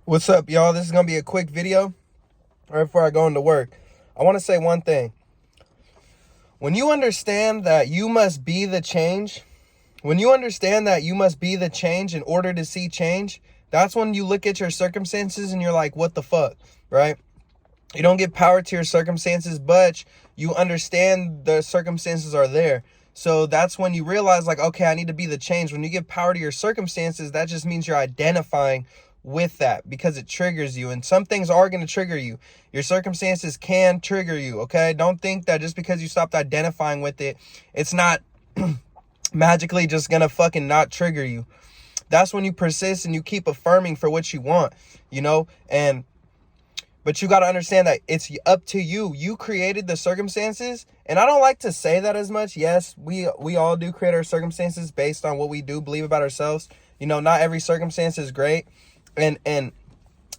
What's up, y'all? This is going to be a quick video right before I go into work. I want to say one thing. When you understand that you must be the change, when you understand that you must be the change in order to see change, that's when you look at your circumstances and you're like, what the fuck, right? You don't give power to your circumstances, but you understand the circumstances are there. So that's when you realize, like, okay, I need to be the change. When you give power to your circumstances, that just means you're identifying with that because it triggers you. And some things are going to trigger you. Your circumstances can trigger you, okay? Don't think that just because you stopped identifying with it, it's not magically just going to fucking not trigger you. That's when you persist and you keep affirming for what you want, But you got to understand that it's up to you. You created the circumstances. And I don't like to say that as much. Yes, we all do create our circumstances based on what we do believe about ourselves. Not every circumstance is great. And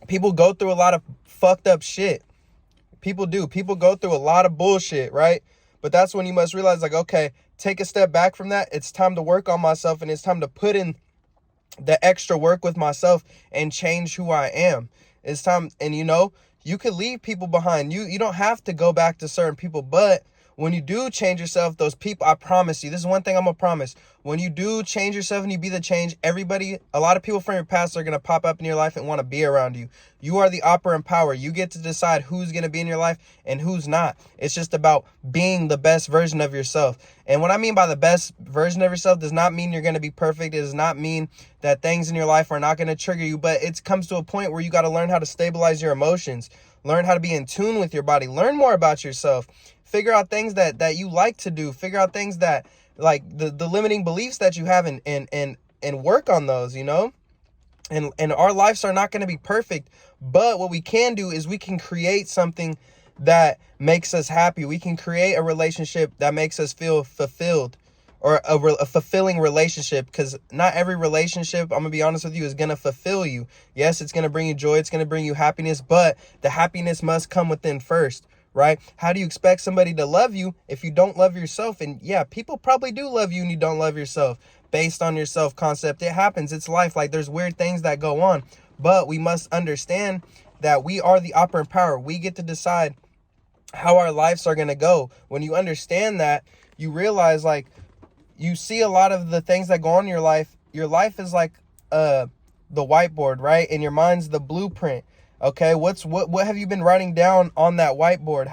people go through a lot of fucked up shit. People do. People go through a lot of bullshit, right? But that's when you must realize, like, okay, take a step back from that. It's time to work on myself, and it's time to put in the extra work with myself and change who I am. It's time. And you could leave people behind. You don't have to go back to certain people, but when you do change yourself, those people, I promise you, this is one thing I'm gonna promise. When you do change yourself and you be the change, a lot of people from your past are gonna pop up in your life and want to be around you. You are the operant power. You get to decide who's gonna be in your life and who's not. It's just about being the best version of yourself. And what I mean by the best version of yourself does not mean you're gonna be perfect. It does not mean that things in your life are not gonna trigger you, but it comes to a point where you got to learn how to stabilize your emotions, learn how to be in tune with your body, learn more about yourself. Figure out things that you like to do. Figure out things that, like, the limiting beliefs that you have, and work on those, And our lives are not going to be perfect, but what we can do is we can create something that makes us happy. We can create a relationship that makes us feel fulfilled, or a fulfilling relationship, because not every relationship, I'm going to be honest with you, is going to fulfill you. Yes, it's going to bring you joy. It's going to bring you happiness, but the happiness must come within first. Right? How do you expect somebody to love you if you don't love yourself? And yeah, people probably do love you and you don't love yourself based on your self-concept. It happens. It's life. Like, there's weird things that go on, but we must understand that we are the operant power. We get to decide how our lives are going to go. When you understand that, you realize, like, you see a lot of the things that go on in your life. Your life is like the whiteboard, right? And your mind's the blueprint. Okay, what have you been writing down on that whiteboard?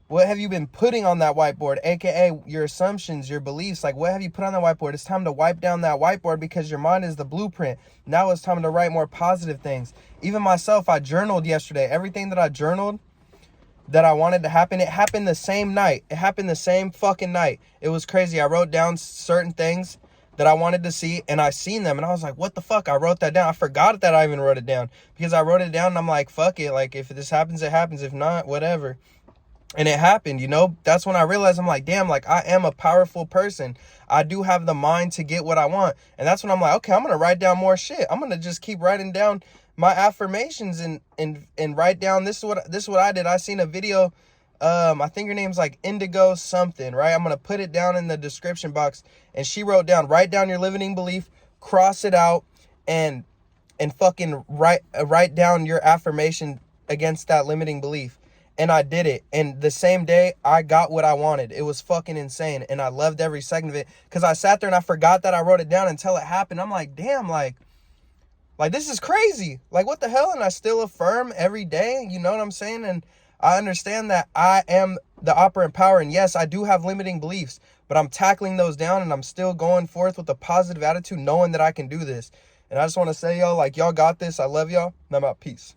What have you been putting on that whiteboard, aka your assumptions, your beliefs? Like, what have you put on the whiteboard? It's time to wipe down that whiteboard because your mind is the blueprint. Now it's time to write more positive things. Even myself, I journaled yesterday. Everything that I journaled that I wanted to happen, it happened the same night. It happened the same fucking night. It was crazy. I wrote down certain things that I wanted to see, and I seen them, and I was like, what the fuck? I wrote that down. I forgot that I even wrote it down, because I wrote it down and I'm like, fuck it. Like, if this happens, it happens. If not, whatever. And it happened, That's when I realized, I'm like, damn, like, I am a powerful person. I do have the mind to get what I want. And that's when I'm like, okay, I'm going to write down more shit. I'm going to just keep writing down my affirmations and write down, this is what I did. I seen a video. I think her name's like Indigo something, right? I'm going to put it down in the description box. And she wrote down, write down your limiting belief, cross it out, and fucking write down your affirmation against that limiting belief. And I did it. And the same day, I got what I wanted. It was fucking insane. And I loved every second of it, because I sat there and I forgot that I wrote it down until it happened. I'm like, damn, like this is crazy. Like, what the hell? And I still affirm every day. You know what I'm saying? And I understand that I am the operant power. And yes, I do have limiting beliefs, but I'm tackling those down, and I'm still going forth with a positive attitude, knowing that I can do this. And I just want to say, y'all, like, y'all got this. I love y'all. And I'm out. Peace.